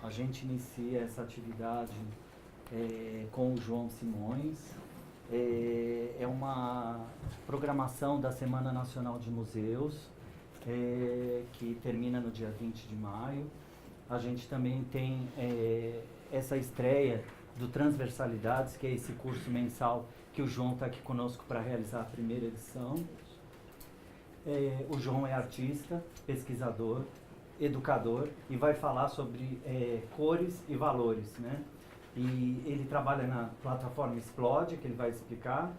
A gente inicia essa atividade com o João Simões. É uma programação da Semana Nacional de Museus, que termina no dia 20 de maio. A gente também tem essa estreia do Transversalidades, que é esse curso mensal que o João está aqui conosco para realizar a primeira edição. O João é artista, pesquisador, educador e vai falar sobre cores e valores, né? E ele trabalha na plataforma Explode, que ele vai explicar.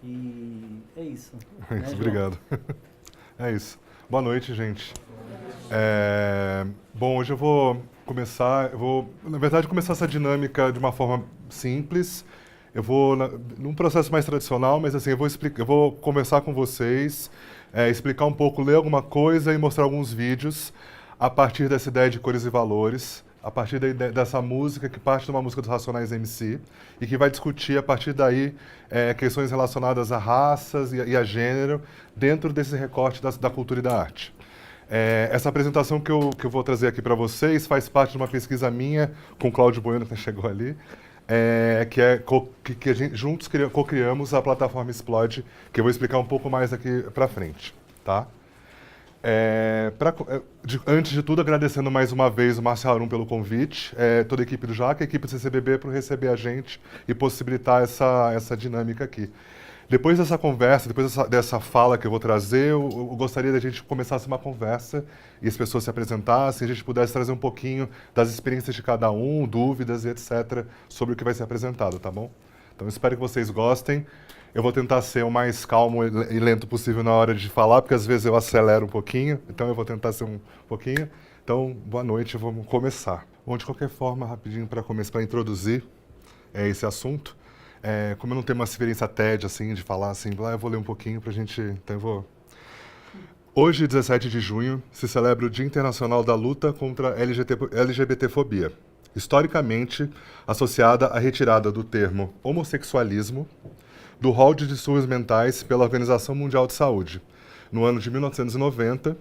E é isso. É isso, né, obrigado. É isso. Boa noite, gente. Bom, hoje eu vou começar, na verdade, começar essa dinâmica de uma forma simples. Eu vou, num processo mais tradicional, mas assim, eu vou conversar com vocês, explicar um pouco, ler alguma coisa e mostrar alguns vídeos a partir dessa ideia de cores e valores, a partir dessa música que parte de uma música dos Racionais MC e que vai discutir a partir daí questões relacionadas a raças e a gênero dentro desse recorte da cultura e da arte. Essa apresentação que eu vou trazer aqui para vocês faz parte de uma pesquisa minha com o Cláudio Bueno, que chegou ali, que a gente juntos co-criamos a plataforma Explode, que eu vou explicar um pouco mais aqui para frente, tá? Antes de tudo, agradecendo mais uma vez o Márcio Harum pelo convite, toda a equipe do JACA, a equipe do CCBB por receber a gente e possibilitar essa dinâmica aqui. Depois dessa conversa, depois dessa fala que eu vou trazer, eu gostaria de a gente começasse uma conversa e as pessoas se apresentassem, a gente pudesse trazer um pouquinho das experiências de cada um, dúvidas e etc. sobre o que vai ser apresentado, tá bom? Então, espero que vocês gostem. Eu vou tentar ser o mais calmo e lento possível na hora de falar, porque às vezes eu acelero um pouquinho, então eu vou tentar ser um pouquinho. Então, boa noite, vamos começar. Bom, de qualquer forma, rapidinho para começar, para introduzir esse assunto. Como eu não tenho uma experiência TED, assim, de falar assim, eu vou ler um pouquinho para a gente... Então eu vou... Hoje, 17 de junho, se celebra o Dia Internacional da Luta contra a LGBTfobia, historicamente associada à retirada do termo homossexualismo do rol de distúrbios mentais pela Organização Mundial de Saúde, no ano de 1990,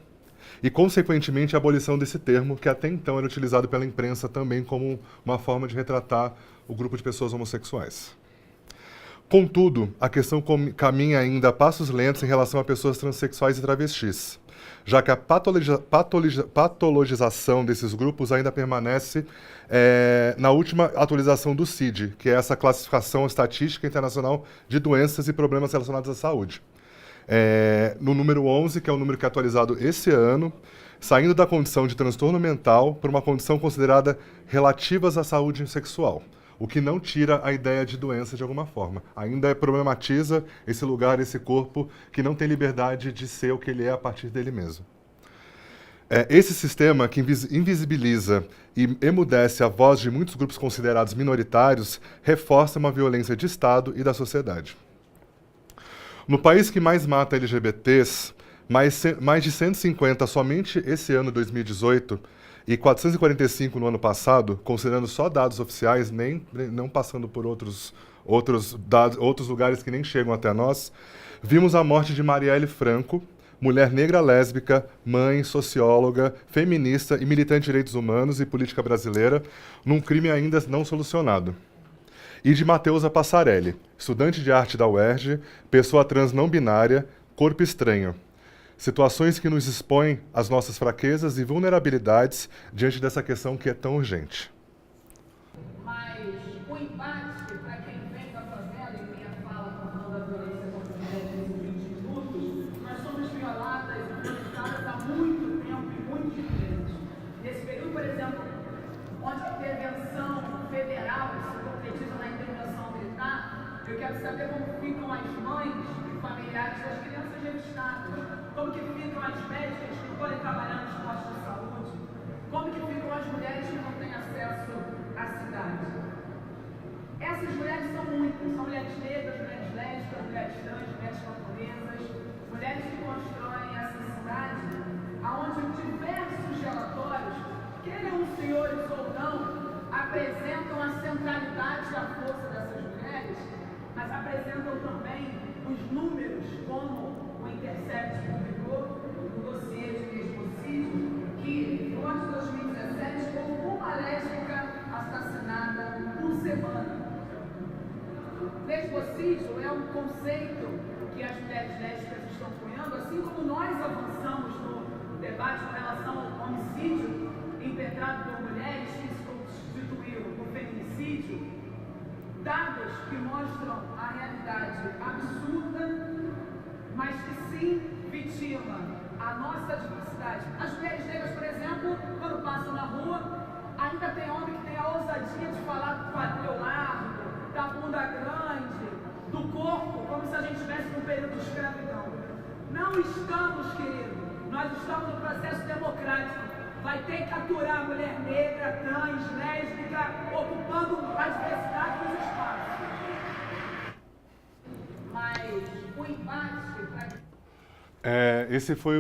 e, consequentemente, a abolição desse termo, que até então era utilizado pela imprensa também como uma forma de retratar o grupo de pessoas homossexuais. Contudo, a questão caminha ainda a passos lentos em relação a pessoas transexuais e travestis, já que a patologização desses grupos ainda permanece na última atualização do CID, que é essa classificação estatística internacional de doenças e problemas relacionados à saúde. No número 11, que é o número que é atualizado esse ano, saindo da condição de transtorno mental para uma condição considerada relativas à saúde sexual, o que não tira a ideia de doença de alguma forma. Ainda problematiza esse lugar, esse corpo, que não tem liberdade de ser o que ele é a partir dele mesmo. Esse sistema que invisibiliza e emudece a voz de muitos grupos considerados minoritários reforça uma violência de Estado e da sociedade. No país que mais mata LGBTs, mais de 150 somente esse ano, 2018, e 445 no ano passado, considerando só dados oficiais, não passando por outros lugares que nem chegam até nós, vimos a morte de Marielle Franco, mulher negra lésbica, mãe, socióloga, feminista e militante de direitos humanos e política brasileira, num crime ainda não solucionado. E de Mateusa Passarelli, estudante de arte da UERJ, pessoa trans não binária, corpo estranho. Situações que nos expõem às nossas fraquezas e vulnerabilidades diante dessa questão que é tão urgente. Mas o embate para quem vem da favela e minha fala falando da violência contra as mulheres nesses 20 minutos, nós somos violadas e violentadas há muito tempo e muitos meses. Nesse período, por exemplo, onde a intervenção federal se concretiza na intervenção militar, eu quero saber como ficam as mães e familiares das crianças revistadas. Como que ficam as médicas que podem trabalhar nos postos de saúde? Como que ficam as mulheres que não têm acesso à cidade? Essas mulheres são muitas, são mulheres negras, mulheres lésbicas, mulheres trans, mulheres camponesas, mulheres que constroem essa cidade, onde diversos relatórios, queiram os senhores ou não, apresentam a centralidade da força dessas mulheres, mas apresentam também os números, como o Intercept publicou no dossiê de desmocídio, que no ano de 2017 houve uma lésbica assassinada por semana. Lesbocídio é um conceito que as mulheres lésbicas estão cunhando, assim como nós avançamos no debate com relação ao homicídio impetrado por mulheres, que se constituiu no feminicídio, dados que mostram a realidade absurda, mas que sim vitima a nossa diversidade. As mulheres negras, por exemplo, quando passam na rua, ainda tem homem que tem a ousadia de falar do quadril largo, da bunda grande, do corpo, como se a gente estivesse num período de escravidão. Não estamos, querido. Nós estamos no processo democrático. Vai ter que aturar a mulher negra, trans, lésbica, ocupando a diversidade dos espaços. Mas o embate... Esse foi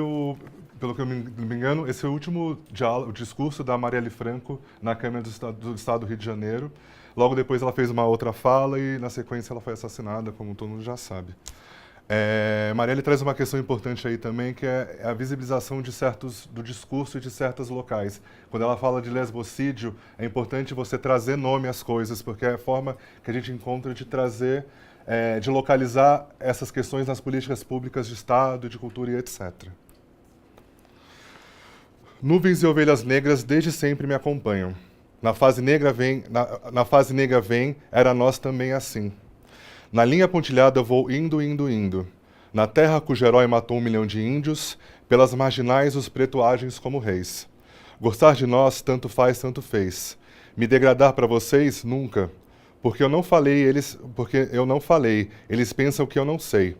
pelo que eu me engano, esse foi o último o discurso da Marielle Franco na Câmara do Estado do Rio de Janeiro. Logo depois ela fez uma outra fala e, na sequência, ela foi assassinada, como todo mundo já sabe. Marielle traz uma questão importante aí também, que é a visibilização do discurso de certos locais. Quando ela fala de lesbocídio, é importante você trazer nome às coisas, porque é a forma que a gente encontra de trazer, de localizar essas questões nas políticas públicas de Estado, de cultura e etc. Nuvens e ovelhas negras desde sempre me acompanham. Na fase negra vem, era nós também assim. Na linha pontilhada eu vou indo, indo, indo. Na terra cujo herói matou 1 milhão de índios, pelas marginais os preto agem como reis. Gostar de nós tanto faz, tanto fez. Me degradar para vocês, nunca. Porque eu não falei, eles pensam que eu não sei.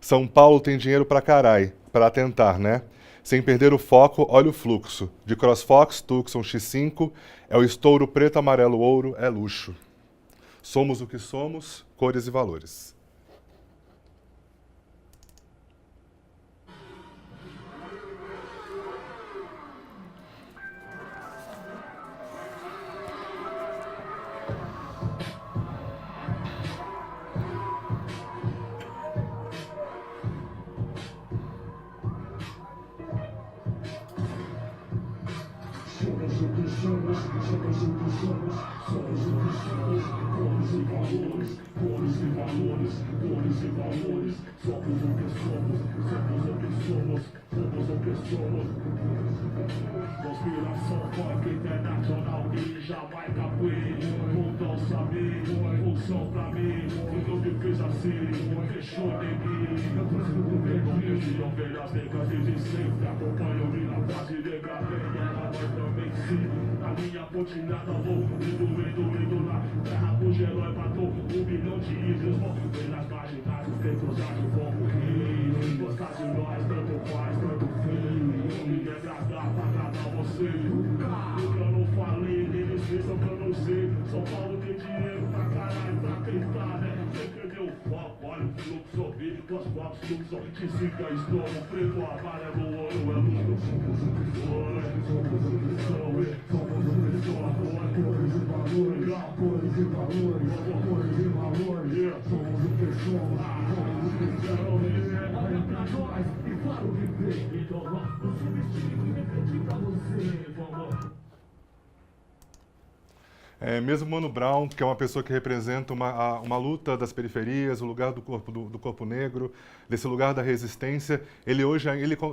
São Paulo tem dinheiro pra carai, para tentar, né? Sem perder o foco, olha o fluxo. De CrossFox, Tucson, X5, é o estouro preto, amarelo, ouro, é luxo. Somos o que somos, cores e valores. Conspiração funk internacional que Jamaica Queen, montão saber, função pra mim, tudo me fez assim, fechou neguinho. Nuvens e ovelhas negras desde sempre, acompanham-me na fase negra, vem ela, nós também sim. Na minha pontilhada vou, indo lá, terra cujo herói matou 1 milhão de índios, vão ver nas marginais, os pretos agem como reis. Gostar de nós, tanto faz, tanto fez. Me degradar pra agradar você. O que eu não falei, eles pensam que eu não sei. São Paulo tem dinheiro pra caralho, pra tentar, né? Sem perder o foco, olha o fluxo, ouvi, os focos, fluxo, te siga, estou preto, amarelo, ouro, é luxo. Cores e valores, cores e valores, cores e valores, somos o pessoal, somos o pessoal, olha pra nós e fala o que vem, então lá, não subestime, reflete pra você, vamos. Mesmo Mano Brown, que é uma pessoa que representa uma luta das periferias, o lugar do corpo negro, desse lugar da resistência, ele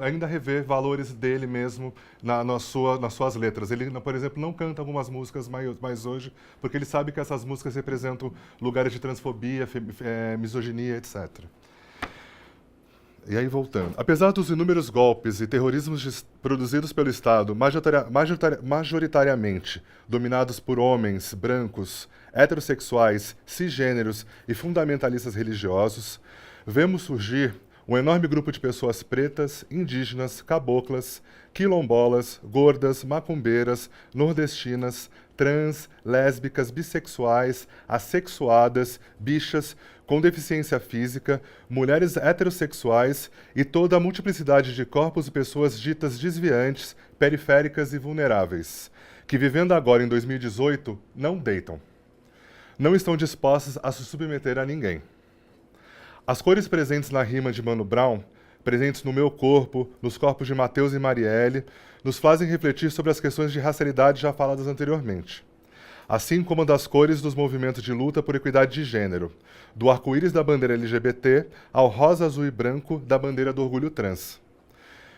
ainda revê valores dele mesmo nas suas letras. Ele, por exemplo, não canta algumas músicas mais hoje, porque ele sabe que essas músicas representam lugares de transfobia, misoginia, etc. E aí, voltando. Apesar dos inúmeros golpes e terrorismos produzidos pelo Estado, majoritariamente dominados por homens brancos, heterossexuais, cisgêneros e fundamentalistas religiosos, vemos surgir um enorme grupo de pessoas pretas, indígenas, caboclas, quilombolas, gordas, macumbeiras, nordestinas, trans, lésbicas, bissexuais, assexuadas, bichas, com deficiência física, mulheres heterossexuais e toda a multiplicidade de corpos e pessoas ditas desviantes, periféricas e vulneráveis, que vivendo agora em 2018, não deitam. Não estão dispostas a se submeter a ninguém. As cores presentes na rima de Mano Brown, presentes no meu corpo, nos corpos de Mateus e Marielle, nos fazem refletir sobre as questões de racialidade já faladas anteriormente, assim como das cores dos movimentos de luta por equidade de gênero, do arco-íris da bandeira LGBT ao rosa, azul e branco da bandeira do orgulho trans.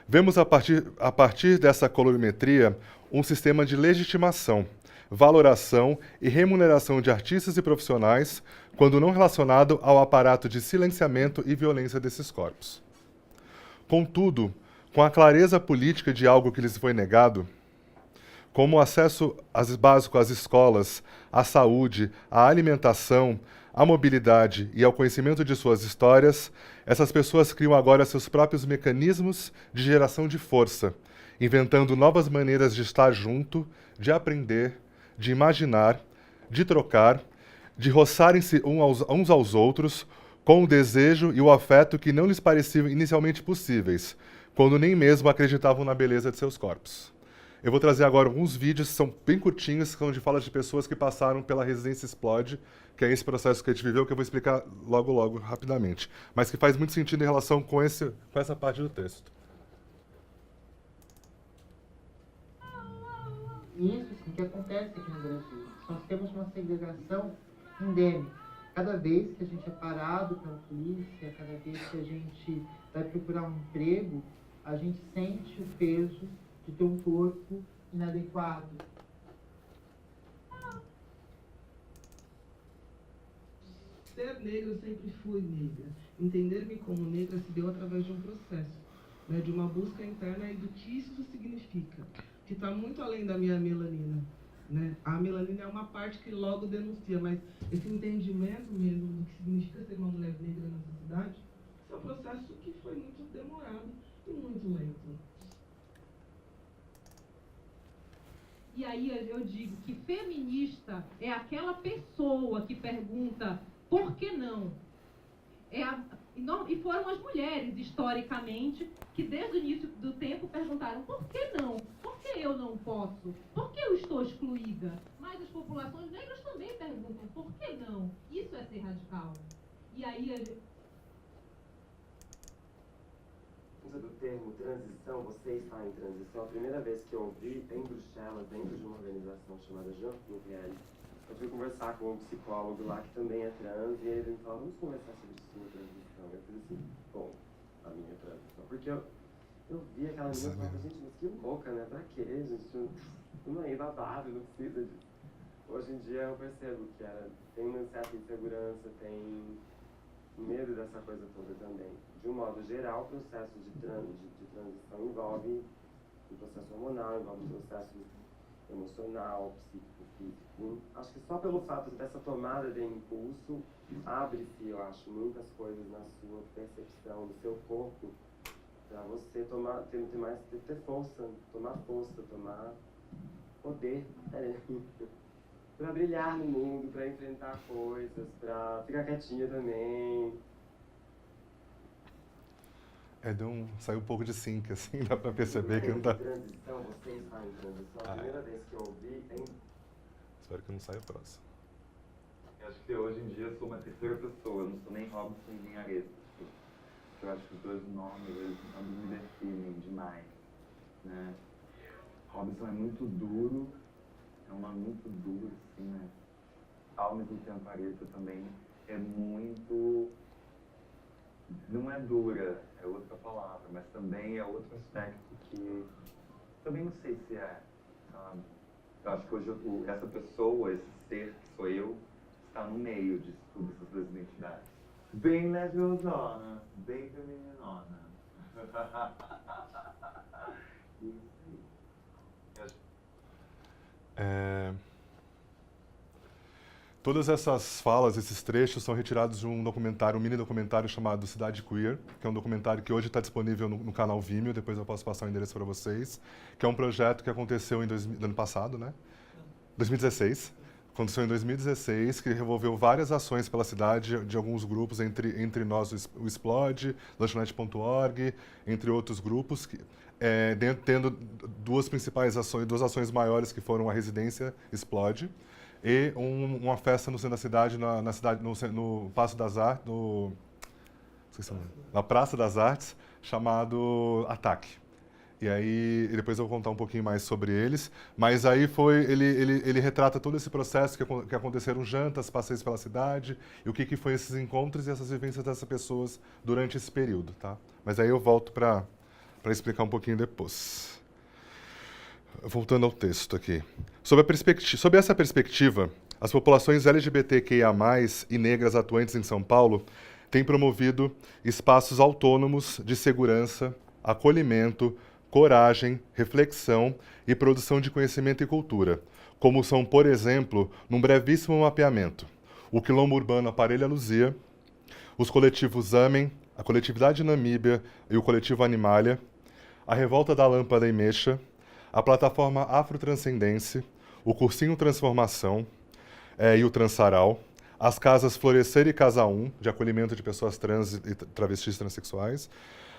Vemos a partir dessa colorimetria um sistema de legitimação, valoração e remuneração de artistas e profissionais, quando não relacionado ao aparato de silenciamento e violência desses corpos. Contudo, com a clareza política de algo que lhes foi negado, como o acesso básico às escolas, à saúde, à alimentação, à mobilidade e ao conhecimento de suas histórias, essas pessoas criam agora seus próprios mecanismos de geração de força, inventando novas maneiras de estar junto, de aprender, de imaginar, de trocar, de roçarem-se uns aos outros, com o desejo e o afeto que não lhes pareciam inicialmente possíveis, quando nem mesmo acreditavam na beleza de seus corpos. Eu vou trazer agora alguns vídeos que são bem curtinhos, onde fala de pessoas que passaram pela Residência Explode, que é esse processo que a gente viveu, que eu vou explicar logo, rapidamente, mas que faz muito sentido em relação com essa parte do texto. Isso sim que acontece aqui no Brasil. Nós temos uma segregação endêmica. Cada vez que a gente é parado pela polícia, cada vez que a gente vai procurar um emprego, a gente sente o peso de ter um corpo inadequado. Ser negra, eu sempre fui negra. Entender-me como negra se deu através de um processo, né, de uma busca interna e do que isso significa, que está muito além da minha melanina. Né? A melanina é uma parte que logo denuncia, mas esse entendimento mesmo do que significa ser uma mulher negra na sociedade, esse é um processo que foi muito demorado e muito lento. E aí eu digo que feminista é aquela pessoa que pergunta por que não? E foram as mulheres, historicamente, que desde o início do tempo perguntaram por que não? Por que eu não posso? Por que eu estou excluída? Mas as populações negras também perguntam por que não? Isso é ser radical. E aí Usa do termo transição, você está em transição. A primeira vez que eu ouvi em Bruxelas, dentro de uma organização chamada Jean Pluriel, eu fui conversar com um psicólogo lá que também é trans, e ele me falou, vamos conversar sobre sua transição. Eu falei assim, bom, a minha transição. Porque eu vi aquela menina e falava, gente, mas que louca, né? Pra quê, gente? Não é babado, não precisa disso. Hoje em dia eu percebo que tem uma certa insegurança, tem medo dessa coisa toda também. De um modo geral, o processo de transição envolve um processo hormonal, envolve um processo emocional, psíquico, físico. Acho que só pelo fato dessa tomada de impulso, abre-se, eu acho, muitas coisas na sua percepção, do seu corpo, para você ter força, tomar poder, para brilhar no mundo, para enfrentar coisas, para ficar quietinha também. Saiu um pouco de sync, assim, dá pra perceber que não tá... Transição, você está em transição. A primeira vez que eu ouvi... Espero que não saia próximo. Eu acho que hoje em dia eu sou uma terceira pessoa, eu não sou nem Robson e nem Areto. Eu acho que os dois nomes, eles me definem demais, né? Robson é muito duro, é um nome muito duro, assim, né? Ao mesmo tempo, Areto também é muito... Não é dura, é outra palavra, mas também é outro aspecto que também não sei se é, sabe? Eu acho que hoje essa pessoa, esse ser que sou eu, está no meio de tudo, essas duas identidades. Bem lesbiosona, bem femininona. Isso aí. Todas essas falas, esses trechos, são retirados de um documentário, um mini documentário chamado Cidade Queer, que é um documentário que hoje está disponível no canal Vimeo, depois eu posso passar o endereço para vocês, que é um projeto que aconteceu no ano passado, né? 2016. Aconteceu em 2016, que revolveu várias ações pela cidade, de alguns grupos, entre nós o Explode, lanchonete.org, entre outros grupos, tendo duas ações maiores, que foram a Residência Explode, e uma festa no centro da cidade, no Paço das Artes, na Praça das Artes, chamado Ataque. E aí, depois eu vou contar um pouquinho mais sobre eles. Mas aí ele retrata todo esse processo que aconteceram jantas, passeios pela cidade, e o que foi esses encontros e essas vivências dessas pessoas durante esse período, tá? Mas aí eu volto para explicar um pouquinho depois. Voltando ao texto aqui. Sob essa perspectiva, as populações LGBTQIA+, e negras atuantes em São Paulo têm promovido espaços autônomos de segurança, acolhimento, coragem, reflexão e produção de conhecimento e cultura, como são, por exemplo, num brevíssimo mapeamento, o Quilombo Urbano Aparelha Luzia, os coletivos Amem, a Coletividade Namíbia e o Coletivo Animalia, a Revolta da Lâmpada e Mexa, a Plataforma Afrotranscendência, o Cursinho Transformação e o Transaral, as Casas Florescer e Casa 1, de acolhimento de pessoas trans e travestis transexuais,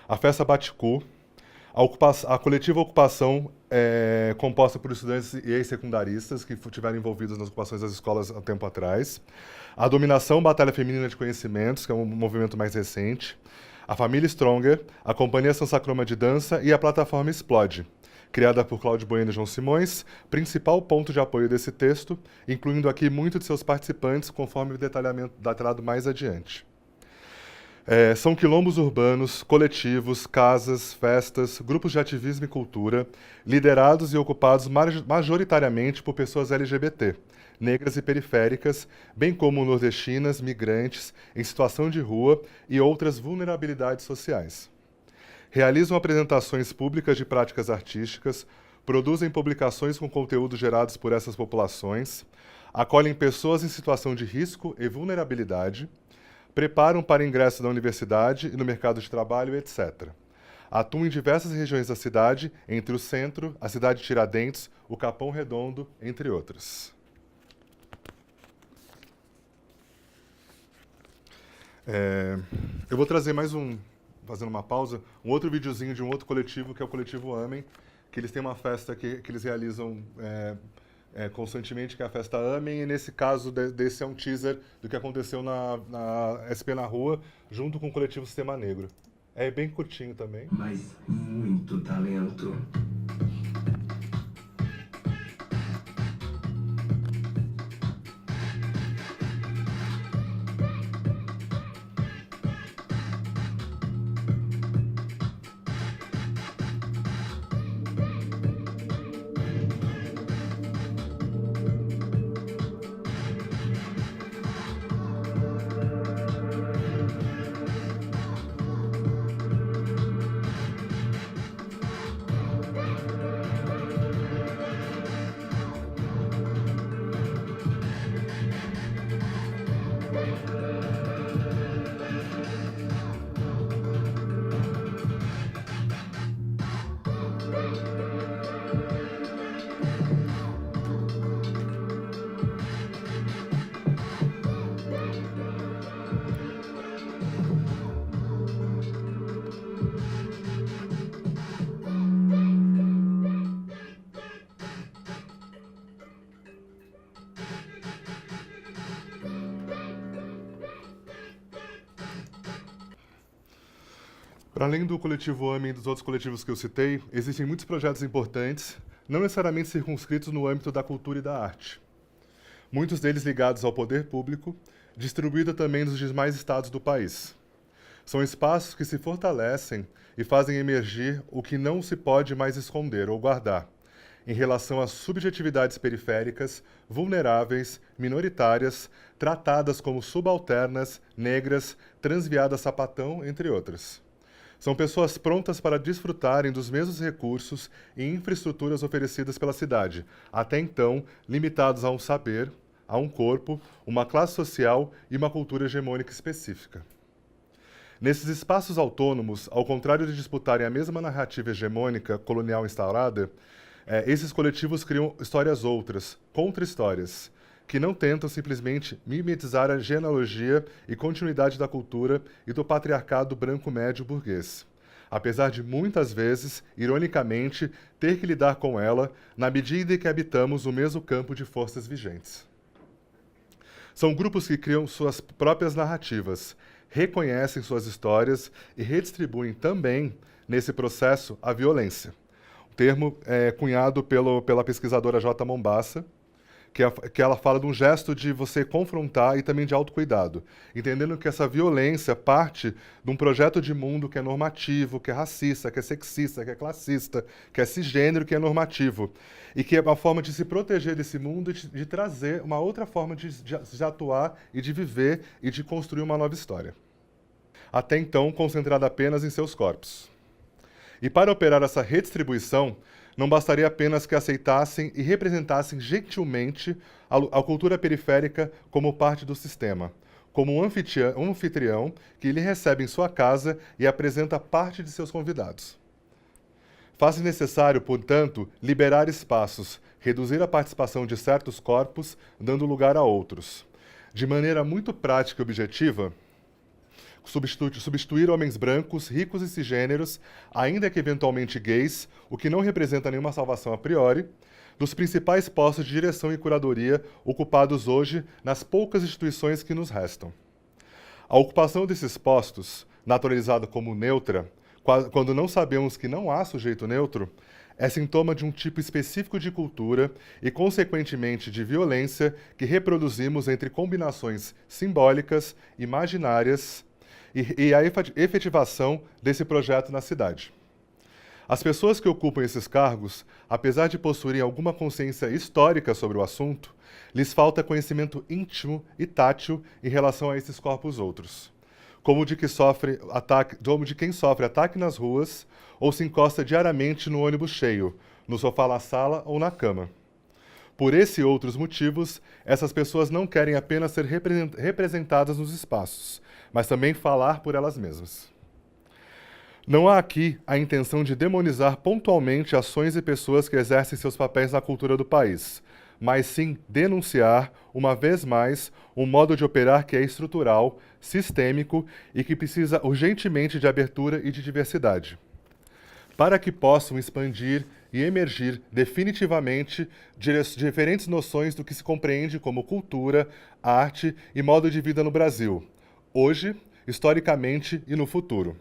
a Festa Baticu, a coletiva ocupação composta por estudantes e ex-secundaristas que estiveram envolvidos nas ocupações das escolas há tempo atrás, a Dominação Batalha Feminina de Conhecimentos, que é um movimento mais recente, a Família Stronger, a Companhia Sansa Croma de Dança e a Plataforma Explode, criada por Cláudio Bueno e João Simões, principal ponto de apoio desse texto, incluindo aqui muitos de seus participantes, conforme o detalhado mais adiante. São quilombos urbanos, coletivos, casas, festas, grupos de ativismo e cultura, liderados e ocupados majoritariamente por pessoas LGBT, negras e periféricas, bem como nordestinas, migrantes, em situação de rua e outras vulnerabilidades sociais. Realizam apresentações públicas de práticas artísticas, produzem publicações com conteúdos gerados por essas populações, acolhem pessoas em situação de risco e vulnerabilidade, preparam para ingresso na universidade e no mercado de trabalho, etc. Atuam em diversas regiões da cidade, entre o centro, a cidade de Tiradentes, o Capão Redondo, entre outras. Eu vou trazer mais fazendo uma pausa, um outro videozinho de um outro coletivo, que é o Coletivo Amem, que eles têm uma festa que eles realizam constantemente, que é a Festa Amem, e nesse caso desse é um teaser do que aconteceu na SP na Rua, junto com o Coletivo Sistema Negro. É bem curtinho também. Mas muito talento. Para além do Coletivo Amem e dos outros coletivos que eu citei, existem muitos projetos importantes, não necessariamente circunscritos no âmbito da cultura e da arte. Muitos deles ligados ao poder público, distribuídos também nos demais estados do país. São espaços que se fortalecem e fazem emergir o que não se pode mais esconder ou guardar, em relação às subjetividades periféricas, vulneráveis, minoritárias, tratadas como subalternas, negras, transviadas sapatão, entre outras. São pessoas prontas para desfrutarem dos mesmos recursos e infraestruturas oferecidas pela cidade, até então limitados a um saber, a um corpo, uma classe social e uma cultura hegemônica específica. Nesses espaços autônomos, ao contrário de disputarem a mesma narrativa hegemônica colonial instaurada, esses coletivos criam histórias outras, contra-histórias, que não tentam simplesmente mimetizar a genealogia e continuidade da cultura e do patriarcado branco médio burguês, apesar de muitas vezes, ironicamente, ter que lidar com ela na medida em que habitamos o mesmo campo de forças vigentes. São grupos que criam suas próprias narrativas, reconhecem suas histórias e redistribuem também, nesse processo, a violência, termo cunhado pela pesquisadora J. Mombassa, que ela fala de um gesto de você confrontar e também de autocuidado, entendendo que essa violência parte de um projeto de mundo que é normativo, que é racista, que é sexista, que é classista, que é cisgênero, que é normativo, e que é uma forma de se proteger desse mundo e de trazer uma outra forma de atuar e de viver e de construir uma nova história. Até então, concentrada apenas em seus corpos. E para operar essa redistribuição, não bastaria apenas que aceitassem e representassem gentilmente a cultura periférica como parte do sistema, como um anfitrião que lhe recebe em sua casa e apresenta parte de seus convidados. Faz-se necessário, portanto, liberar espaços, reduzir a participação de certos corpos, dando lugar a outros. De maneira muito prática e objetiva, substituir homens brancos, ricos e cisgêneros, ainda que eventualmente gays, o que não representa nenhuma salvação a priori, dos principais postos de direção e curadoria ocupados hoje nas poucas instituições que nos restam. A ocupação desses postos, naturalizada como neutra, quando não sabemos que não há sujeito neutro, é sintoma de um tipo específico de cultura e, consequentemente, de violência que reproduzimos entre combinações simbólicas, imaginárias, e a efetivação desse projeto na cidade. As pessoas que ocupam esses cargos, apesar de possuírem alguma consciência histórica sobre o assunto, lhes falta conhecimento íntimo e tátil em relação a esses corpos outros, como de quem sofre ataque nas ruas ou se encosta diariamente no ônibus cheio, no sofá da sala ou na cama. Por esse e outros motivos, essas pessoas não querem apenas ser representadas nos espaços, mas também falar por elas mesmas. Não há aqui a intenção de demonizar pontualmente ações e pessoas que exercem seus papéis na cultura do país, mas sim denunciar, uma vez mais, um modo de operar que é estrutural, sistêmico e que precisa urgentemente de abertura e de diversidade, para que possam expandir e emergir definitivamente diferentes noções do que se compreende como cultura, arte e modo de vida no Brasil, hoje, historicamente e no futuro.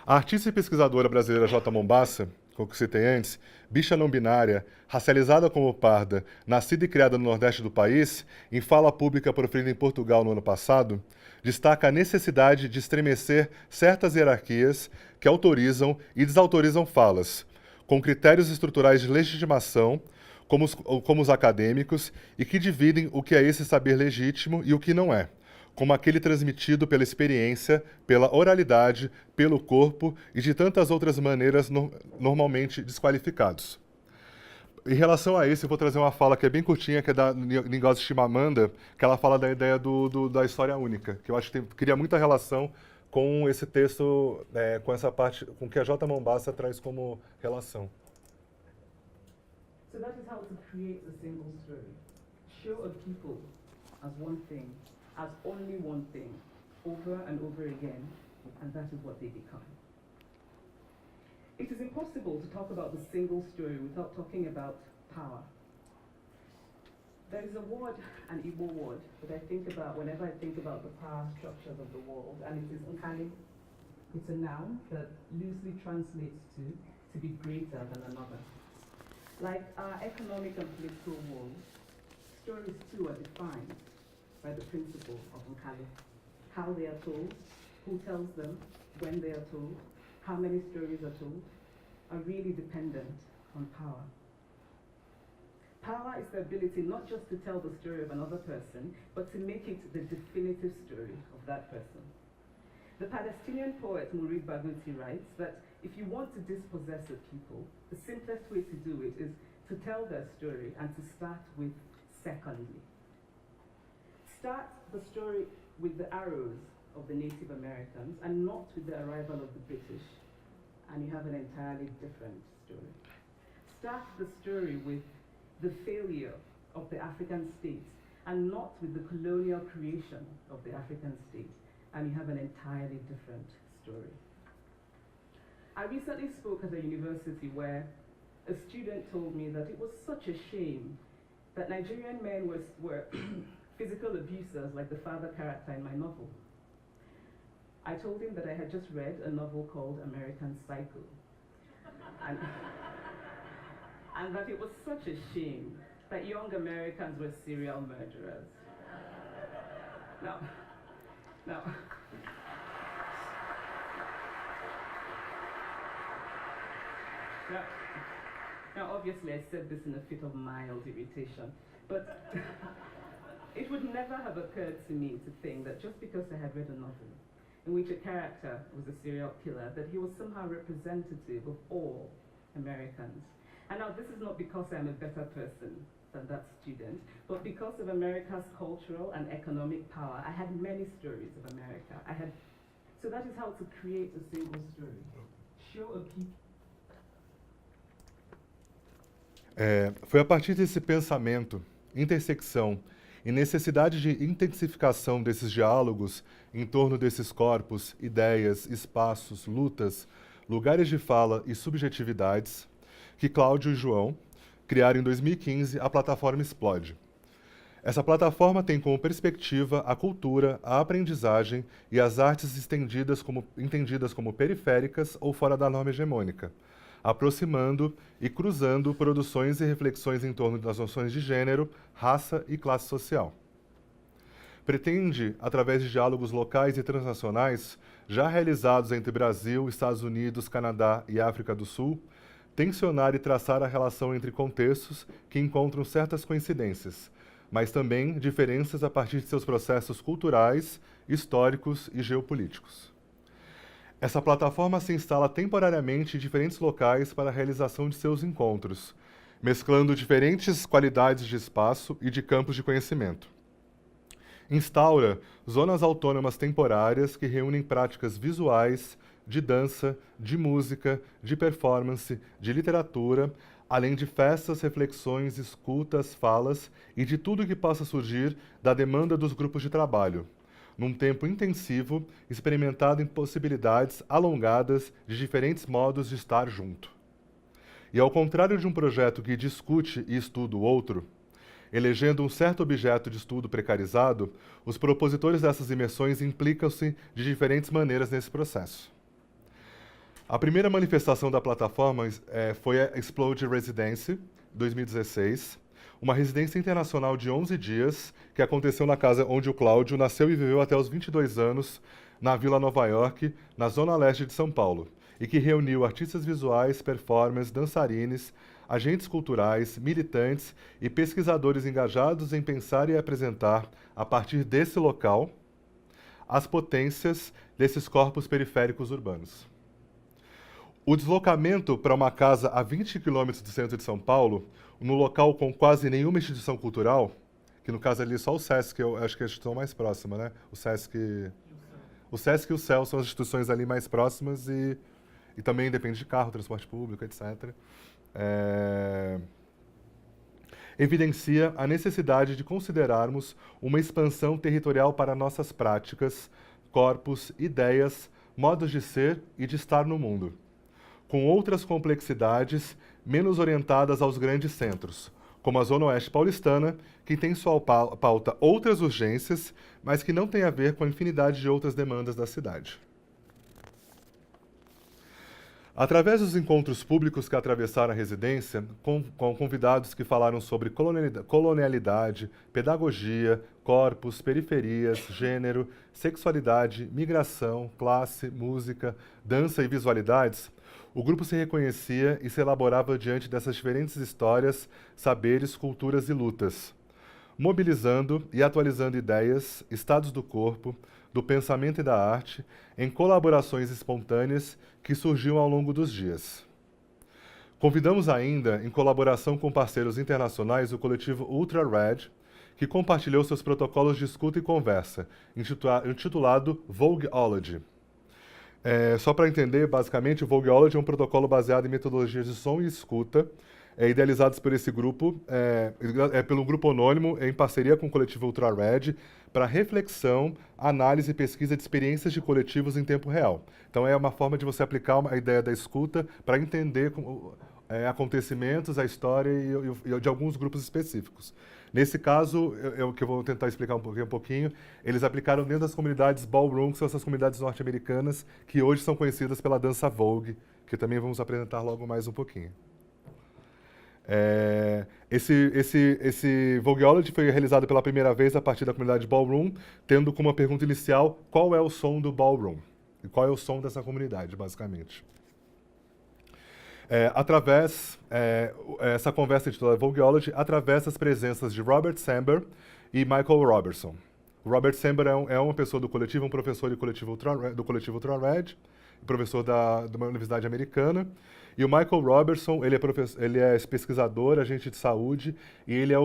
A artista e pesquisadora brasileira J. Mombassa, como citei antes, bicha não binária, racializada como parda, nascida e criada no Nordeste do país, em fala pública proferida em Portugal no ano passado, destaca a necessidade de estremecer certas hierarquias que autorizam e desautorizam falas, com critérios estruturais de legitimação, como os acadêmicos, e que dividem o que é esse saber legítimo e o que não é, como aquele transmitido pela experiência, pela oralidade, pelo corpo e de tantas outras maneiras normalmente desqualificados. Em relação a isso, eu vou trazer uma fala que é bem curtinha, que é da Ngozi Chimamanda, que ela fala da ideia da história única, que eu acho que cria muita relação com esse texto, com essa parte, com o que a J. Mombassa traz como relação. So that is how to create a single story. Show a people as one thing, as only one thing, over and over again, and that is what they become. It is impossible to talk about the single story without talking about power. There is a word, an Igbo word, that I think about whenever I think about the power structures of the world, and it is Nkali. It's a noun that loosely translates to be greater than another. Like our economic and political world, stories too are defined by the principle of Nkali. How they are told, who tells them, when they are told, how many stories are told, are really dependent on power. Power is the ability not just to tell the story of another person, but to make it the definitive story of that person. The Palestinian poet Mourid Barghouti writes that if you want to dispossess a people, the simplest way to do it is to tell their story and to start with secondly. Start the story with the arrows of the Native Americans and not with the arrival of the British, and you have an entirely different story. Start the story with the failure of the African state and not with the colonial creation of the African state, and you have an entirely different story. I recently spoke at a university where a student told me that it was such a shame that Nigerian men were physical abusers like the father character in my novel. I told him that I had just read a novel called American Psycho. and that it was such a shame that young Americans were serial murderers. Now, obviously I said this in a fit of mild irritation, but it would never have occurred to me to think that just because I had read a novel in which a character was a serial killer, that he was somehow representative of all Americans. And now this is not because I'm a better person than that student, but because of America's cultural and economic power, I had many stories of America. So that is how to create a single story. Show a people. Foi a partir desse pensamento, intersecção e necessidade de intensificação desses diálogos em torno desses corpos, ideias, espaços, lutas, lugares de fala e subjetividades, que Cláudio e João criaram em 2015 a plataforma Explode. Essa plataforma tem como perspectiva a cultura, a aprendizagem e as artes entendidas como periféricas ou fora da norma hegemônica, aproximando e cruzando produções e reflexões em torno das noções de gênero, raça e classe social. Pretende, através de diálogos locais e transnacionais, já realizados entre Brasil, Estados Unidos, Canadá e África do Sul, tensionar e traçar a relação entre contextos que encontram certas coincidências, mas também diferenças a partir de seus processos culturais, históricos e geopolíticos. Essa plataforma se instala temporariamente em diferentes locais para a realização de seus encontros, mesclando diferentes qualidades de espaço e de campos de conhecimento. Instaura zonas autônomas temporárias que reúnem práticas visuais, de dança, de música, de performance, de literatura, além de festas, reflexões, escutas, falas e de tudo que possa surgir da demanda dos grupos de trabalho, num tempo intensivo, experimentado em possibilidades alongadas de diferentes modos de estar junto. E ao contrário de um projeto que discute e estuda o outro, elegendo um certo objeto de estudo precarizado, os propositores dessas imersões implicam-se de diferentes maneiras nesse processo. A primeira manifestação da plataforma foi a Explode Residence, 2016, uma residência internacional de 11 dias que aconteceu na casa onde o Cláudio nasceu e viveu até os 22 anos, na Vila Nova York, na zona leste de São Paulo, e que reuniu artistas visuais, performers, dançarines, agentes culturais, militantes e pesquisadores engajados em pensar e apresentar, a partir desse local, as potências desses corpos periféricos urbanos. O deslocamento para uma casa a 20 quilômetros do centro de São Paulo, no local com quase nenhuma instituição cultural, que no caso ali só o SESC, eu acho que é a instituição mais próxima, né? O SESC e o CEL são as instituições ali mais próximas e também depende de carro, transporte público, etc. Evidencia a necessidade de considerarmos uma expansão territorial para nossas práticas, corpos, ideias, modos de ser e de estar no mundo, com outras complexidades menos orientadas aos grandes centros, como a Zona Oeste paulistana, que tem sua pauta outras urgências, mas que não tem a ver com a infinidade de outras demandas da cidade. Através dos encontros públicos que atravessaram a residência, com convidados que falaram sobre colonialidade, pedagogia, corpos, periferias, gênero, sexualidade, migração, classe, música, dança e visualidades, o grupo se reconhecia e se elaborava diante dessas diferentes histórias, saberes, culturas e lutas, mobilizando e atualizando ideias, estados do corpo, do pensamento e da arte, em colaborações espontâneas que surgiam ao longo dos dias. Convidamos ainda, em colaboração com parceiros internacionais, o coletivo Ultra Red, que compartilhou seus protocolos de escuta e conversa, intitulado Vogueology. Só para entender, basicamente, o Vogueology é um protocolo baseado em metodologias de som e escuta, idealizados por esse grupo, pelo grupo anônimo, em parceria com o coletivo Ultra Red, para reflexão, análise e pesquisa de experiências de coletivos em tempo real. Então, é uma forma de você aplicar a ideia da escuta para entender acontecimentos, a história e de alguns grupos específicos. Nesse caso, que eu vou tentar explicar um pouquinho, eles aplicaram dentro das comunidades ballroom, que são essas comunidades norte-americanas, que hoje são conhecidas pela dança Vogue, que também vamos apresentar logo mais um pouquinho. Esse Vogueology foi realizado pela primeira vez a partir da comunidade ballroom, tendo como pergunta inicial qual é o som do ballroom, e qual é o som dessa comunidade, basicamente. Essa conversa intitulada Vogueology atravessa as presenças de Robert Samber e Michael Robertson. O Robert Samber é uma pessoa do coletivo, um professor do coletivo Ultra-Red, professor de uma universidade americana. E o Michael Robertson, ele é pesquisador, agente de saúde, e ele é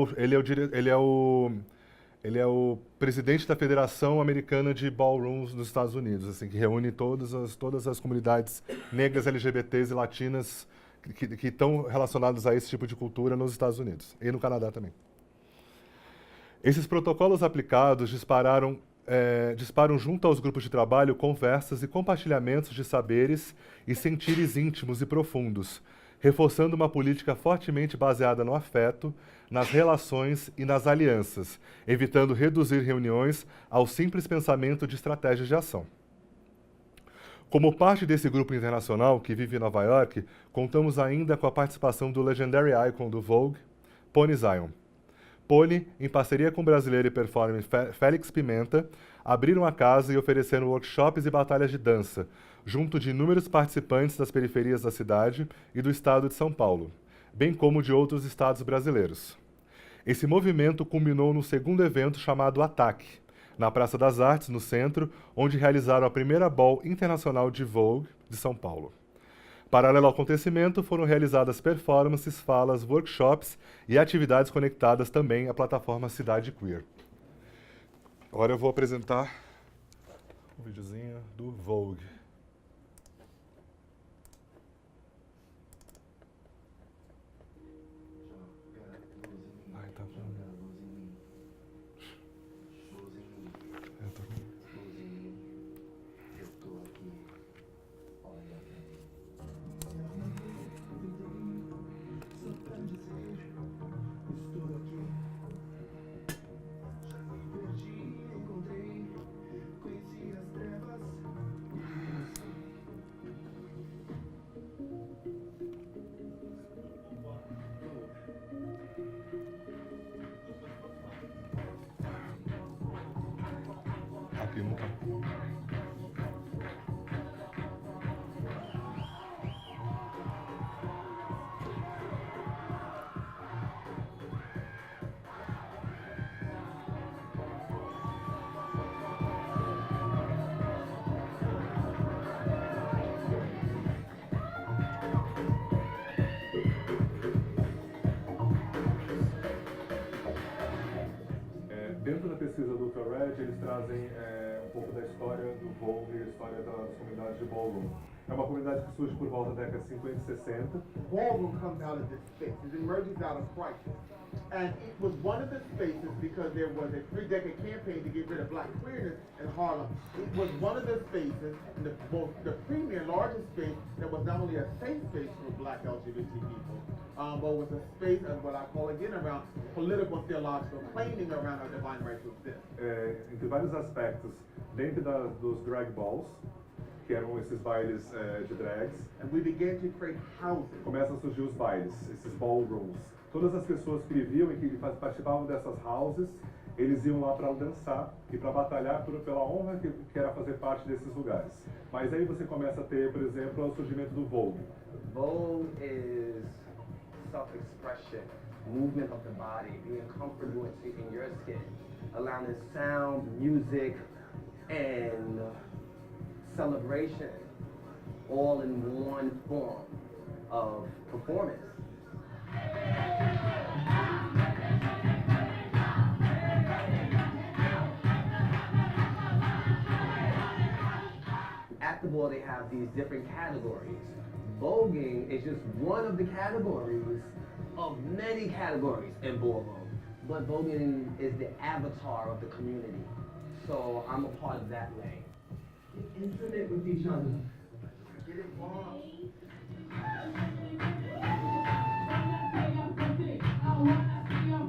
o presidente da Federação Americana de Ballrooms nos Estados Unidos, assim, que reúne todas as comunidades negras, LGBTs e latinas que estão relacionadas a esse tipo de cultura nos Estados Unidos e no Canadá também. Esses protocolos aplicados disparam junto aos grupos de trabalho conversas e compartilhamentos de saberes e sentires íntimos e profundos, reforçando uma política fortemente baseada no afeto, nas relações e nas alianças, evitando reduzir reuniões ao simples pensamento de estratégias de ação. Como parte desse grupo internacional que vive em Nova York, contamos ainda com a participação do legendary icon do Vogue, Pony Zion. Pony, em parceria com o brasileiro e performer Félix Pimenta, abriram a casa e ofereceram workshops e batalhas de dança, junto de inúmeros participantes das periferias da cidade e do estado de São Paulo, bem como de outros estados brasileiros. Esse movimento culminou no segundo evento chamado Ataque, na Praça das Artes, no centro, onde realizaram a primeira Ball Internacional de Vogue de São Paulo. Paralelo ao acontecimento, foram realizadas performances, falas, workshops e atividades conectadas também à plataforma Cidade Queer. Agora eu vou apresentar um videozinho do Vogue. Ai, tá bom. Aqui não tá. Dentro da pesquisa do Ultra-Red, eles trazem um pouco da história do Vogue e a história das comunidades de Ballroom. É uma comunidade que surge por volta da década de 50 e 60. Ballroom comes out of this space. It emerges out of crisis. And it was one of the spaces because there was a 3-decade campaign to get rid of black queerness in Harlem. It was one of the spaces, the premier largest space that was not only a safe space for black LGBT people, but was a space of what I call again around political and theological claiming around our divine right to exist. Entre vários aspectos, dentro dos drag balls, que eram esses bailes de drags, and we began to create houses. Começam a surgir os bailes, esses ballrooms. Todas as pessoas que viviam e que participavam dessas houses, eles iam lá para dançar e para batalhar pela honra que era fazer parte desses lugares. Mas aí você começa a ter, por exemplo, o surgimento do Vogue. Vogue is self-expression, movement of the body, being comfortable in your skin, allowing sound, music, and celebration all in one form of performance. At the ball, they have these different categories. Voguing is just one of the categories of many categories in ballroom. But voguing is the avatar of the community. So I'm a part of that lane. Get intimate with each other. Get involved. I wanna see your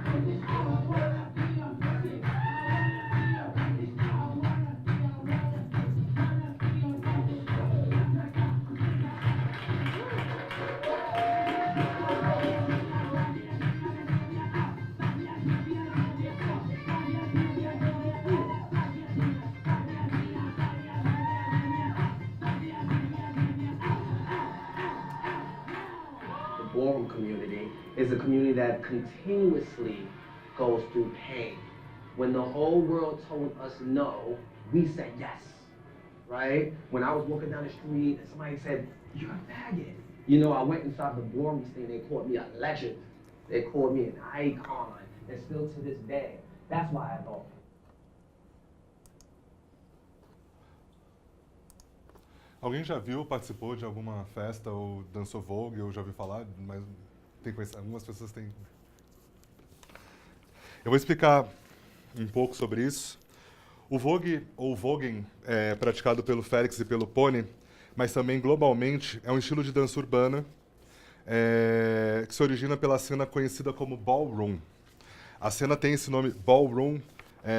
ballroom community is a community that continuously goes through pain. When the whole world told us no, we said yes, right? When I was walking down the street and somebody said, "You're a faggot," you know, I went inside the ballroom scene, they called me a legend. They called me an icon, and still to this day. That's why I vote. Alguém já viu, participou de alguma festa ou dançou Vogue? Eu já ouvi falar, mas algumas pessoas têm. Eu vou explicar um pouco sobre isso. O Vogue, ou voguing, é praticado pelo Félix e pelo Pony, mas também globalmente é um estilo de dança urbana que se origina pela cena conhecida como ballroom. A cena tem esse nome ballroom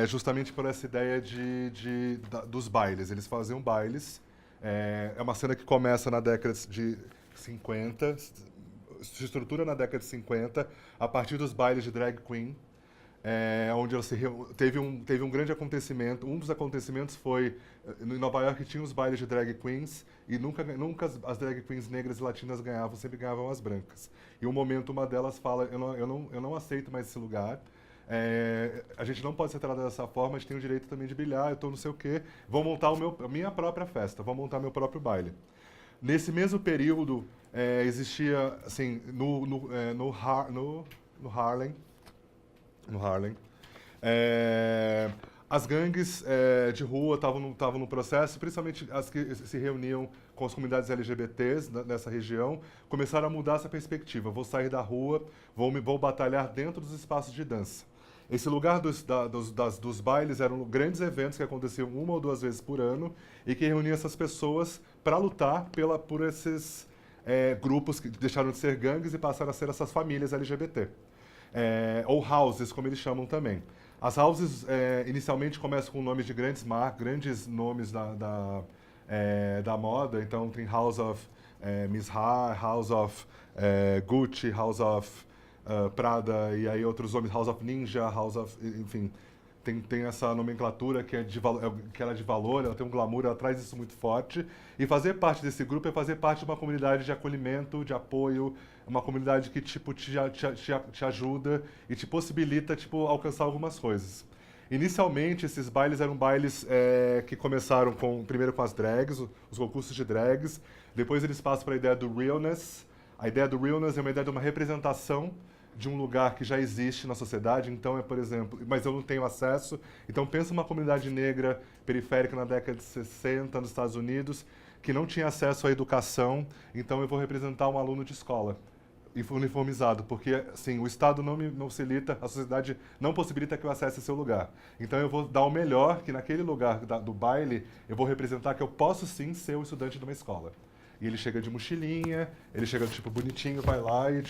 justamente por essa ideia dos bailes. Eles faziam bailes. É uma cena que começa na década de 50, se estrutura na década de 50, a partir dos bailes de drag queen, onde ela teve um grande acontecimento. Um dos acontecimentos foi, em Nova York tinha os bailes de drag queens, e nunca as drag queens negras e latinas ganhavam, sempre ganhavam as brancas. E um momento, uma delas fala, eu não aceito mais esse lugar, a gente não pode ser tratado dessa forma, a gente tem o direito também de brilhar, eu estou não sei o quê, vou montar a minha própria festa, vou montar meu próprio baile. Nesse mesmo período, existia, assim, no Harlem, as gangues de rua estavam no processo, principalmente as que se reuniam com as comunidades LGBTs nessa região, começaram a mudar essa perspectiva. Vou sair da rua, vou batalhar dentro dos espaços de dança. Esse lugar dos bailes eram grandes eventos que aconteciam 1 ou 2 vezes por ano e que reuniam essas pessoas para lutar por esses grupos que deixaram de ser gangues e passaram a ser essas famílias LGBT. Ou houses, como eles chamam também. As houses inicialmente começam com nomes de grandes nomes da moda. Então tem House of Miss Ha, House of Gucci, House of Prada, e aí outros nomes, House of Ninja, House of... Enfim, tem essa nomenclatura que ela é de valor, ela tem um glamour, ela traz isso muito forte. E fazer parte desse grupo é fazer parte de uma comunidade de acolhimento, de apoio, uma comunidade que tipo, te ajuda e te possibilita alcançar algumas coisas. Inicialmente, esses bailes eram bailes que começaram primeiro com as drags, os concursos de drags, depois eles passam para a ideia do realness. A ideia do realness é uma ideia de uma representação de um lugar que já existe na sociedade. Então, por exemplo, mas eu não tenho acesso. Então, pensa uma comunidade negra periférica na década de 60 nos Estados Unidos, que não tinha acesso à educação. Então, eu vou representar um aluno de escola uniformizado, porque assim, o Estado não facilita, a sociedade não possibilita que eu acesse esse lugar. Então, eu vou dar o melhor, que naquele lugar do baile, eu vou representar que eu posso sim ser um estudante de uma escola. E ele chega de mochilinha, ele chega bonitinho, vai lá e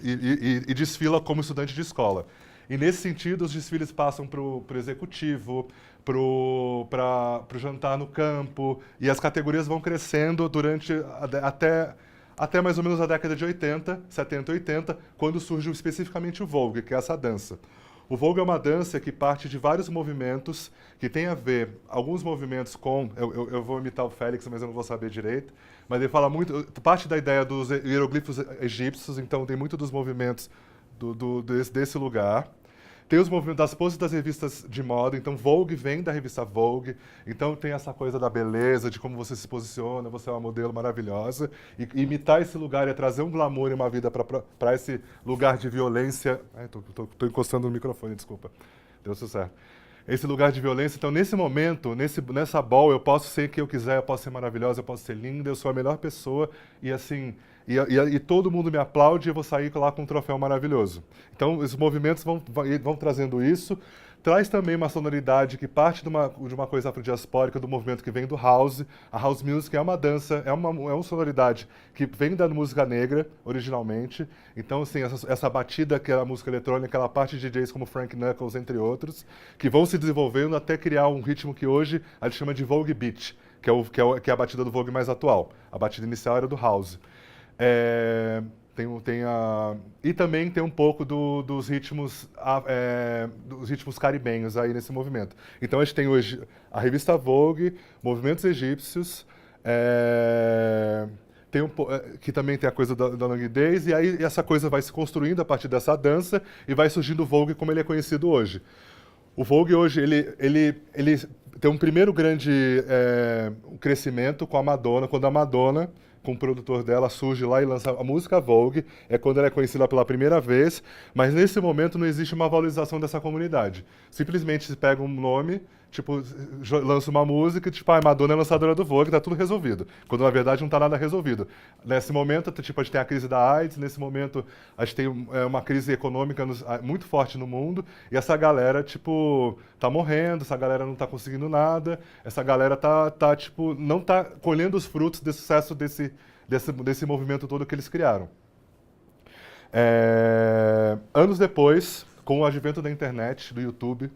e desfila como estudante de escola. E nesse sentido, os desfiles passam para o executivo, para o jantar no campo, e as categorias vão crescendo durante até mais ou menos a década de 80, 70 e 80, quando surge especificamente o Vogue, que é essa dança. O Vogue é uma dança que parte de vários movimentos, que tem a ver, alguns movimentos com... Eu vou imitar o Félix, mas eu não vou saber direito. Mas ele fala muito... Parte da ideia dos hieroglifos egípcios, então tem muito dos movimentos desse lugar. Tem os movimentos das poses das revistas de moda, então Vogue vem da revista Vogue, então tem essa coisa da beleza, de como você se posiciona, você é uma modelo maravilhosa, e imitar esse lugar é trazer um glamour e uma vida para esse lugar de violência... Tô encostando no microfone, desculpa, deu certo. Esse lugar de violência, então nesse momento, nessa ball, eu posso ser quem eu quiser, eu posso ser maravilhosa, eu posso ser linda, eu sou a melhor pessoa, e assim... E todo mundo me aplaude e eu vou sair lá com um troféu maravilhoso. Então, os movimentos vão trazendo isso. Traz também uma sonoridade que parte de uma coisa afrodiaspórica, do movimento que vem do house. A house music é uma dança, é uma sonoridade que vem da música negra, originalmente. Então, assim, essa batida que é a música eletrônica, aquela parte de DJs como Frank Knuckles, entre outros, que vão se desenvolvendo até criar um ritmo que hoje a gente chama de Vogue Beat, que é a batida do Vogue mais atual. A batida inicial era do house. E também tem um pouco dos ritmos caribenhos aí nesse movimento. Então a gente tem hoje a revista Vogue, movimentos egípcios, que também tem a coisa da languidez, e aí essa coisa vai se construindo a partir dessa dança e vai surgindo o Vogue como ele é conhecido hoje. O Vogue hoje, ele tem um primeiro grande crescimento com a Madonna, quando a Madonna, com o produtor dela, surge lá e lança a música Vogue, é quando ela é conhecida pela primeira vez, mas nesse momento não existe uma valorização dessa comunidade. Simplesmente se pega um nome, tipo, lança uma música, tipo, a Madonna é lançadora do Vogue, tá tudo resolvido. Quando na verdade não tá nada resolvido. Nesse momento, tipo, a gente tem a crise da AIDS, nesse momento a gente tem uma crise econômica muito forte no mundo, e essa galera, tipo, tá morrendo, essa galera não tá conseguindo nada, essa galera tipo, não tá colhendo os frutos desse sucesso desse movimento todo que eles criaram. Anos depois, com o advento da internet, do YouTube,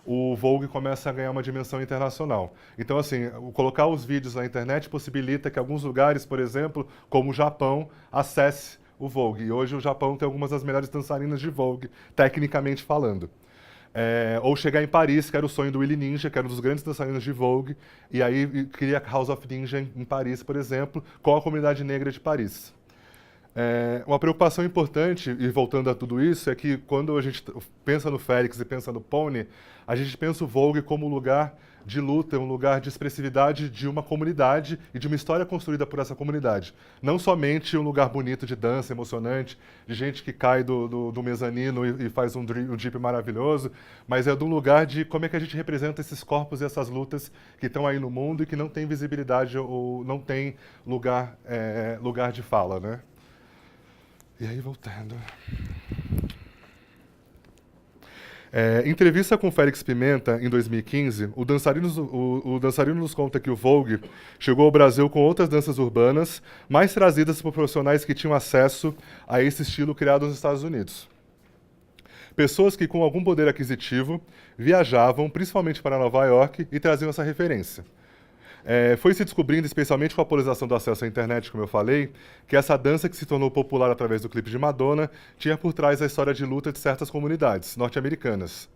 o Vogue começa a ganhar uma dimensão internacional. Então, assim, colocar os vídeos na internet possibilita que alguns lugares, por exemplo, como o Japão, acesse o Vogue. E hoje o Japão tem algumas das melhores dançarinas de Vogue, tecnicamente falando. Ou chegar em Paris, que era o sonho do Willie Ninja, que era um dos grandes dançarinos de Vogue, e aí cria a House of Ninja em Paris, por exemplo, com a comunidade negra de Paris. Uma preocupação importante, e voltando a tudo isso, é que quando a gente pensa no Félix e pensa no Pony, a gente pensa o Vogue como um lugar de luta, um lugar de expressividade de uma comunidade e de uma história construída por essa comunidade. Não somente um lugar bonito de dança, emocionante, de gente que cai do mezanino e faz um drip maravilhoso, mas é de um lugar de como é que a gente representa esses corpos e essas lutas que estão aí no mundo e que não tem visibilidade ou não tem lugar de fala, né? E aí, voltando. Em entrevista com Félix Pimenta, em 2015, o dançarino nos conta que o Vogue chegou ao Brasil com outras danças urbanas, mais trazidas por profissionais que tinham acesso a esse estilo criado nos Estados Unidos. Pessoas que, com algum poder aquisitivo, viajavam, principalmente para Nova York, e traziam essa referência. Foi se descobrindo, especialmente com a polarização do acesso à internet, como eu falei, que essa dança que se tornou popular através do clipe de Madonna tinha por trás a história de luta de certas comunidades norte-americanas.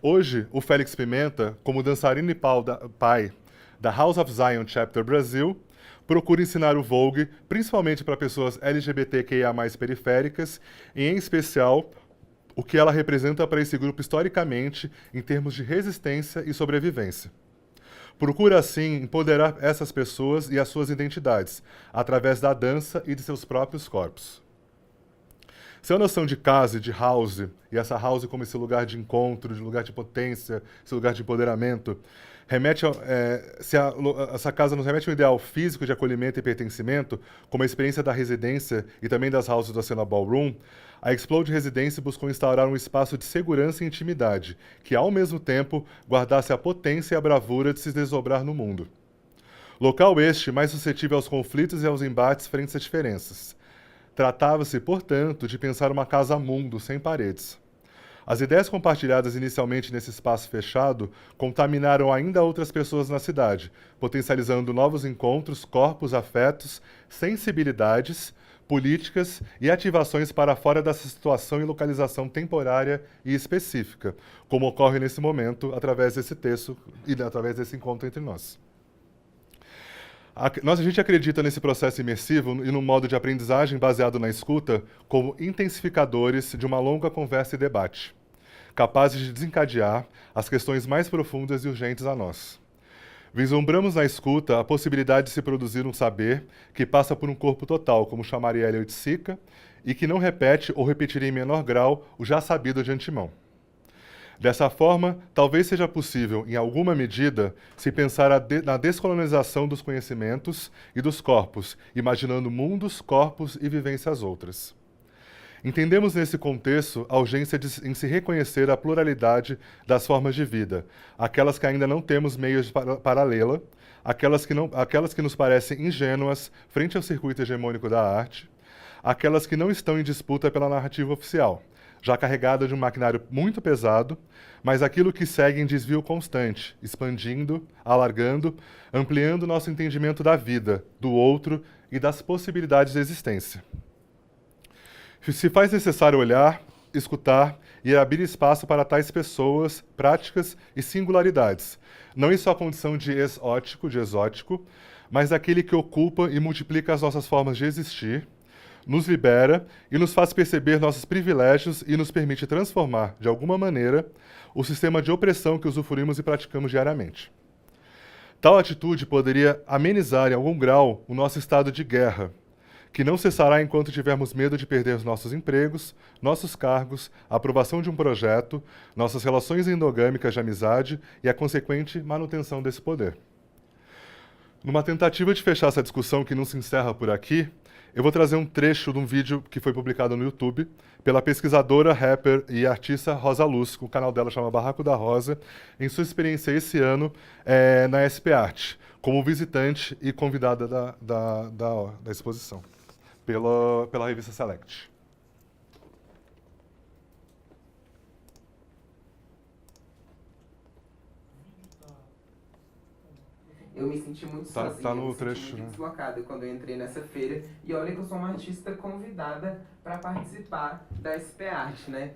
Hoje, o Félix Pimenta, como dançarino e pai da House of Zion Chapter Brasil, procura ensinar o Vogue, principalmente para pessoas LGBTQIA+ periféricas, e em especial o que ela representa para esse grupo historicamente em termos de resistência e sobrevivência. Procura, assim, empoderar essas pessoas e as suas identidades, através da dança e de seus próprios corpos. Sua noção de casa e de house, e essa house como esse lugar de encontro, de lugar de potência, esse lugar de empoderamento, essa casa nos remete a um ideal físico de acolhimento e pertencimento, como a experiência da residência e também das houses da cena ballroom. A Explode Residência buscou instaurar um espaço de segurança e intimidade, que, ao mesmo tempo, guardasse a potência e a bravura de se desdobrar no mundo. Local este mais suscetível aos conflitos e aos embates frente às diferenças. Tratava-se, portanto, de pensar uma casa-mundo sem paredes. As ideias compartilhadas inicialmente nesse espaço fechado contaminaram ainda outras pessoas na cidade, potencializando novos encontros, corpos, afetos, sensibilidades, políticas e ativações para fora dessa situação e localização temporária e específica, como ocorre nesse momento através desse texto e através desse encontro entre nós. A gente acredita nesse processo imersivo e no modo de aprendizagem baseado na escuta como intensificadores de uma longa conversa e debate, capazes de desencadear as questões mais profundas e urgentes a nós. Vislumbramos na escuta a possibilidade de se produzir um saber que passa por um corpo total, como chamaria Elliot Sica, e que não repete ou repetiria em menor grau o já sabido de antemão. Dessa forma, talvez seja possível, em alguma medida, se pensar na descolonização dos conhecimentos e dos corpos, imaginando mundos, corpos e vivências outras. Entendemos nesse contexto a urgência em se reconhecer a pluralidade das formas de vida, aquelas que ainda não temos meios paralela, aquelas que nos parecem ingênuas frente ao circuito hegemônico da arte, aquelas que não estão em disputa pela narrativa oficial, já carregada de um maquinário muito pesado, mas aquilo que segue em desvio constante, expandindo, alargando, ampliando nosso entendimento da vida, do outro e das possibilidades de existência. Se faz necessário olhar escutar e abrir espaço para tais pessoas, práticas e singularidades, não em sua condição de exótico, mas daquele que ocupa e multiplica as nossas formas de existir, nos libera e nos faz perceber nossos privilégios e nos permite transformar, de alguma maneira, o sistema de opressão que usufruímos e praticamos diariamente. Tal atitude poderia amenizar em algum grau o nosso estado de guerra, que não cessará enquanto tivermos medo de perder os nossos empregos, nossos cargos, a aprovação de um projeto, nossas relações endogâmicas de amizade e a consequente manutenção desse poder. Numa tentativa de fechar essa discussão que não se encerra por aqui, eu vou trazer um trecho de um vídeo que foi publicado no YouTube pela pesquisadora, rapper e artista Rosa Luz, o canal dela chama Barraco da Rosa, em sua experiência esse ano na SP Arte, como visitante e convidada da exposição, pela revista Select. Eu me senti muito sozinha, tá no me senti trecho, muito né? deslocada quando eu entrei nessa feira. E olha que eu sou uma artista convidada para participar da SP Arte, né?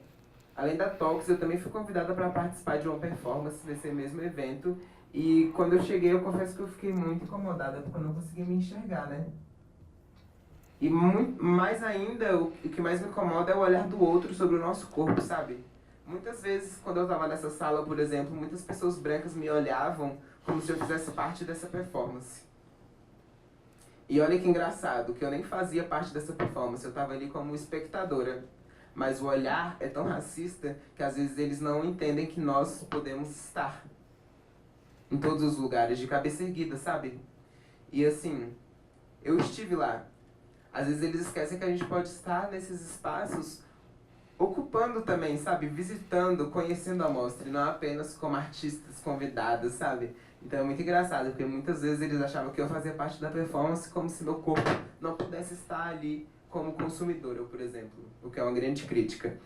Além da Talks, eu também fui convidada para participar de uma performance desse mesmo evento. E quando eu cheguei, eu confesso que eu fiquei muito incomodada, porque eu não conseguia me enxergar, né? E mais ainda, o que mais me incomoda é o olhar do outro sobre o nosso corpo, sabe? Muitas vezes, quando eu estava nessa sala, por exemplo, muitas pessoas brancas me olhavam como se eu fizesse parte dessa performance. E olha que engraçado, que eu nem fazia parte dessa performance, eu estava ali como espectadora. Mas o olhar é tão racista que às vezes eles não entendem que nós podemos estar em todos os lugares, de cabeça erguida, sabe? E assim, eu estive lá. Às vezes eles esquecem que a gente pode estar nesses espaços ocupando também, sabe? Visitando, conhecendo a mostra, e não apenas como artistas convidadas, sabe? Então é muito engraçado, porque muitas vezes eles achavam que eu fazia parte da performance como se meu corpo não pudesse estar ali como consumidora, por exemplo, o que é uma grande crítica.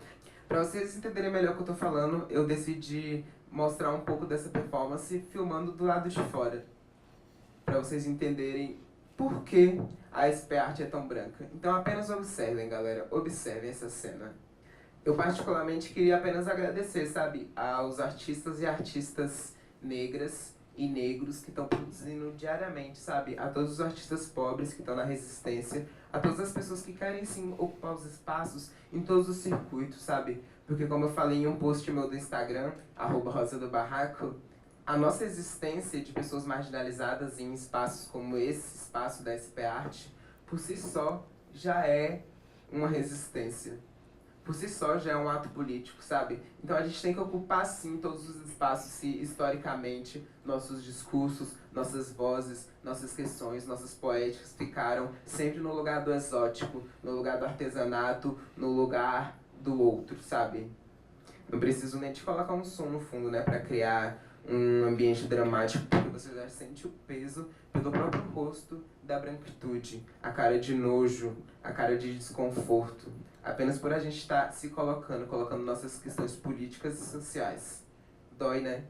Para vocês entenderem melhor o que eu tô falando, eu decidi mostrar um pouco dessa performance filmando do lado de fora, para vocês entenderem por que a SP Art é tão branca. Então apenas observem, galera, observem essa cena. Eu particularmente queria apenas agradecer, sabe, aos artistas e artistas negras e negros que estão produzindo diariamente, sabe, a todos os artistas pobres que estão na resistência, a todas as pessoas que querem sim ocupar os espaços em todos os circuitos, sabe, porque como eu falei em um post meu do Instagram, @rosadobarraco, a nossa existência de pessoas marginalizadas em espaços como esse espaço da SP Art, por si só, já é uma resistência. Por si só, já é um ato político, sabe? Então a gente tem que ocupar, sim, todos os espaços se, historicamente, nossos discursos, nossas vozes, nossas questões, nossas poéticas ficaram sempre no lugar do exótico, no lugar do artesanato, no lugar do outro, sabe? Não preciso nem te colocar um som no fundo, né, pra criar um ambiente dramático, porque você já sente o peso pelo próprio rosto da branquitude, a cara de nojo, a cara de desconforto, apenas por a gente estar se colocando nossas questões políticas e sociais. Dói, né?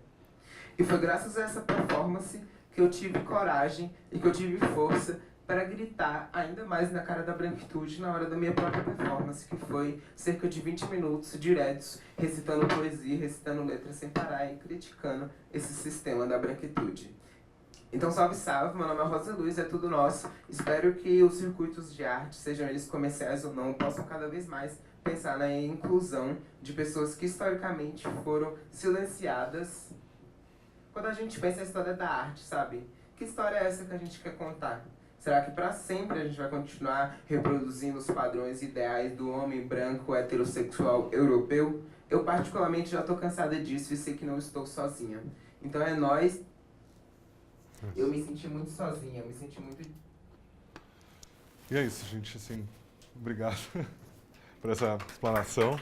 E foi graças a essa performance que eu tive coragem e que eu tive força para gritar ainda mais na cara da branquitude na hora da minha própria performance, que foi cerca de 20 minutos diretos, recitando poesia, recitando letras sem parar e criticando esse sistema da branquitude. Então, salve, salve, meu nome é Rosa Luz, é tudo nosso. Espero que os circuitos de arte, sejam eles comerciais ou não, possam cada vez mais pensar na inclusão de pessoas que historicamente foram silenciadas. Quando a gente pensa na história da arte, sabe? Que história é essa que a gente quer contar? Será que para sempre a gente vai continuar reproduzindo os padrões ideais do homem branco heterossexual europeu? Eu particularmente já estou cansada disso e sei que não estou sozinha. Então é nós. Eu me senti muito sozinha, eu me senti muito... E é isso, gente, assim, obrigado por essa explanação.